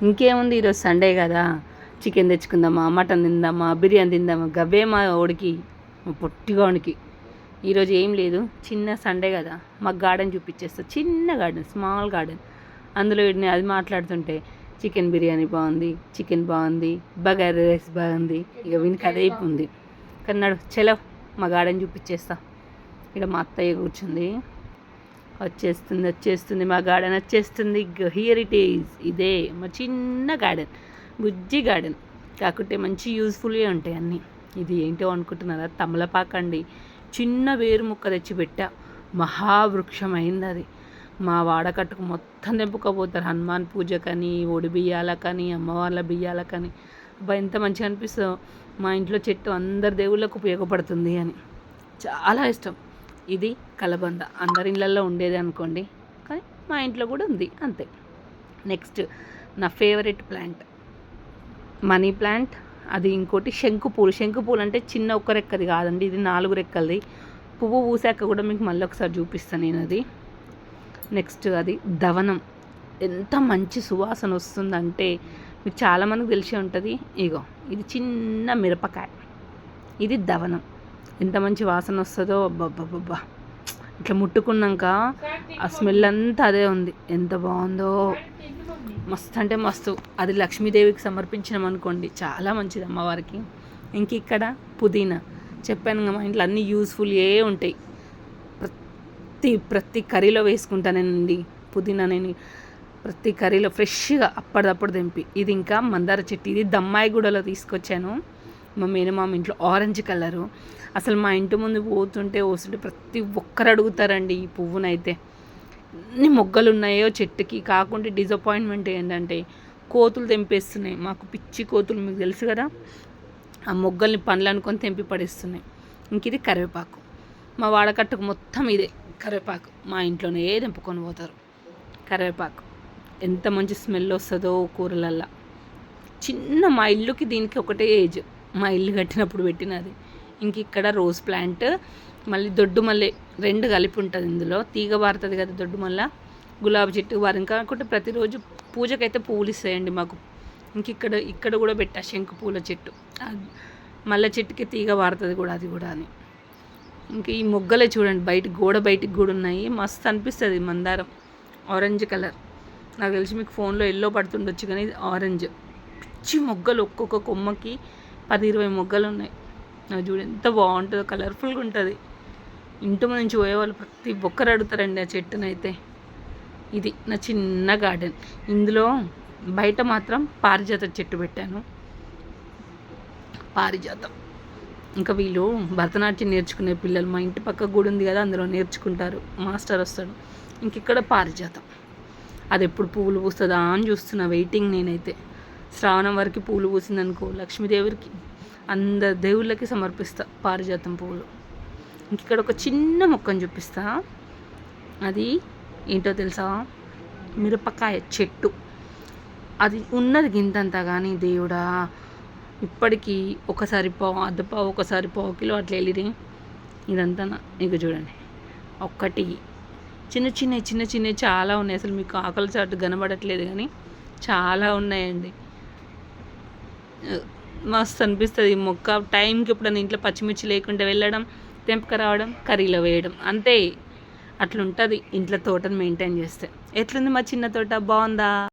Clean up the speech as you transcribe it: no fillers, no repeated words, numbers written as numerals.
ఇంకేముంది, ఈరోజు సండే కదా, చికెన్ తెచ్చుకుందామా, మటన్ తిందామా, బిర్యానీ తిందామా, గవ్వే మా ఓడికి పొట్టిగానికి. ఈరోజు ఏం లేదు, చిన్న సండే కదా, మాకు గార్డెన్ చూపించేస్తా. చిన్న గార్డెన్, స్మాల్ గార్డెన్. అందులో వీడిని అది మాట్లాడుతుంటే చికెన్ బిర్యానీ బాగుంది, చికెన్ బాగుంది, బగారా రైస్ బాగుంది, ఇక వీనికి అదే ఉంది. కన్నాడు చలో మా గార్డెన్ చూపించేస్తా. ఇక్కడ మా అత్తయ్య కూర్చుంది. వచ్చేస్తుంది మా గార్డెన్ వచ్చేస్తుంది. Here it is. ఇదే మా చిన్న గార్డెన్, బుజ్జి గార్డెన్. కాకుంటే మంచి యూజ్ఫుల్గా ఉంటాయి అన్నీ. ఇది ఏంటో అనుకుంటున్నారా? తమలపాకు అండి. చిన్న వేరు ముక్క తెచ్చిపెట్టా, మహావృక్షం అయింది అది. మా వాడకట్టుకు మొత్తం తెంపుకోపోతారు, హనుమాన్ పూజకని, ఒడి బియ్యాలకని, అమ్మవార్ల బియ్యాలకని. అబ్బా ఎంత మంచిగా అనిపిస్తుందో. మా ఇంట్లో చెట్టు అందరి దేవుళ్ళకు ఉపయోగపడుతుంది అని చాలా ఇష్టం. ఇది కలబంద, అందరి ఇళ్ళల్లో ఉండేది అనుకోండి, కానీ మా ఇంట్లో కూడా ఉంది అంతే. నెక్స్ట్ నా ఫేవరెట్ ప్లాంట్ మనీ ప్లాంట్. అది ఇంకోటి శంకుపూలు. శంకుపూలు అంటే చిన్న ఒక్క రెక్కది కాదండి, ఇది 4 రెక్కలది. పువ్వు పూసాక కూడా మీకు మళ్ళీ ఒకసారి చూపిస్తాను నేను అది. నెక్స్ట్ అది దవనం. ఎంత మంచి సువాసన వస్తుందంటే మీకు చాలామందికి తెలిసే ఉంటుంది. ఇగో ఇది చిన్న మిరపకాయ, ఇది దవనం. ఎంత మంచి వాసన వస్తుందో, అబ్బబ్బబ్బా. ఇట్లా ముట్టుకున్నాక ఆ స్మెల్ అంతా అదే ఉంది. ఎంత బాగుందో, మస్తు అంటే మస్తు. అది లక్ష్మీదేవికి సమర్పించినాం అనుకోండి, చాలా మంచిది అమ్మవారికి. ఇంక ఇక్కడ పుదీనా. చెప్పాను కదా, మా ఇంట్లో అన్నీ యూజ్ఫుల్ ఉంటాయి. ప్రతి కర్రీలో వేసుకుంటానండి పుదీనా. నేను ప్రతి కర్రీలో ఫ్రెష్గా అప్పటిదప్పుడు తెంపి. ఇది ఇంకా మందార చెట్టు. ఇది దమ్మాయిగూడలో తీసుకొచ్చాను. మా మేనమామ ఇంట్లో ఆరెంజ్ కలరు. అసలు మా ఇంటి ముందు పోతుంటే వస్తుంటే ప్రతి ఒక్కరు అడుగుతారండి ఈ పువ్వునైతే. ఎన్ని మొగ్గలు ఉన్నాయో చెట్టుకి. కాకుండా డిసప్పాయింట్మెంట్ ఏంటంటే కోతులు తెంపేస్తున్నాయి. మాకు పిచ్చి కోతులు, మీకు తెలుసు కదా. ఆ మొగ్గల్ని పండ్లు అనుకొని తెంపి పడేస్తున్నాయి. ఇంక ఇది కరివేపాకు. మా వాడకట్టుకు మొత్తం ఇదే కరివేపాకు. మా ఇంట్లోనే తెంపుకొని పోతారు కరివేపాకు. ఎంత మంచి స్మెల్ వస్తుందో కూరలల్లా. చిన్న మా ఇల్లుకి దీనికి ఒకటే ఏజ్, మా ఇల్లు కట్టినప్పుడు పెట్టినది. ఇంక ఇక్కడ రోజ్ ప్లాంట్, మళ్ళీ దొడ్డు మల్లె 2 కలిపి ఉంటుంది ఇందులో. తీగ బారుతుంది కదా దొడ్డు మల్ల, గులాబీ చెట్టు వారం. కాకుంటే ప్రతిరోజు పూజకైతే పువ్వులు ఇస్తాయండి మాకు. ఇంక ఇక్కడ కూడా పెట్టా శంకు పూల చెట్టు. మల్లె చెట్టుకి తీగ బారుతుంది కూడా, అది కూడా అని. ఇంక ఈ మొగ్గలే చూడండి, గోడ బయటికి కూడా ఉన్నాయి. మస్తు అనిపిస్తుంది. మందారం ఆరెంజ్ కలర్. నాకు తెలిసి మీకు ఫోన్లో ఎల్లో పడుతుండొచ్చు, కానీ ఇది ఆరెంజ్. పిచ్చి మొగ్గలు, ఒక్కొక్క కొమ్మకి 10-20 మొగ్గలు ఉన్నాయి. నాకు చూడు ఎంత బాగుంటుందో, కలర్ఫుల్గా ఉంటుంది. ఇంటి నుంచి పోయేవాళ్ళు ప్రతి ఒక్కరు అడుగుతారండి ఆ చెట్టునైతే. ఇది నా చిన్న గార్డెన్. ఇందులో బయట మాత్రం పారిజాత చెట్టు పెట్టాను. పారిజాతం. ఇంకా వీళ్ళు భరతనాట్యం నేర్చుకునే పిల్లలు, మా ఇంటి పక్క గుడి ఉంది కదా, అందులో నేర్చుకుంటారు. మాస్టర్ వస్తాడు. ఇంక ఇక్కడ పారిజాతం. అది ఎప్పుడు పువ్వులు పూస్తుందా అని చూస్తున్నా, వెయిటింగ్ నేనైతే. శ్రావణం వరకు పువ్వులు పూసిందనుకో, లక్ష్మీదేవికి అందరు దేవుళ్ళకి సమర్పిస్తా పారిజాతం పువ్వులు. ఇంక ఇక్కడ ఒక చిన్న మొక్కను చూపిస్తా. అది ఏంటో తెలుసా? మిరపకాయ చెట్టు. అది ఉన్నది గింతంతా, కానీ దేవుడా ఇప్పటికీ ఒకసారి అద్దపావు, ఒకసారి పావు కిలో అట్లా వెళ్ళిరి. ఇదంతా ఇక చూడండి, ఒక్కటి చిన్న చిన్న చాలా ఉన్నాయి. అసలు మీకు ఆకలి చాటు కనబడట్లేదు, కానీ చాలా ఉన్నాయండి. మస్తు అనిపిస్తుంది ఈ మొక్క. టైంకి ఎప్పుడైనా ఇంట్లో పచ్చిమిర్చి లేకుండా వెళ్ళడం, తెంపక రావడం, కర్రీలో వేయడం, అంతే. అట్లుంటుంది ఇంట్లో తోటను మెయింటైన్ చేస్తే. ఎట్లుంది మా చిన్న తోట? బాగుందా?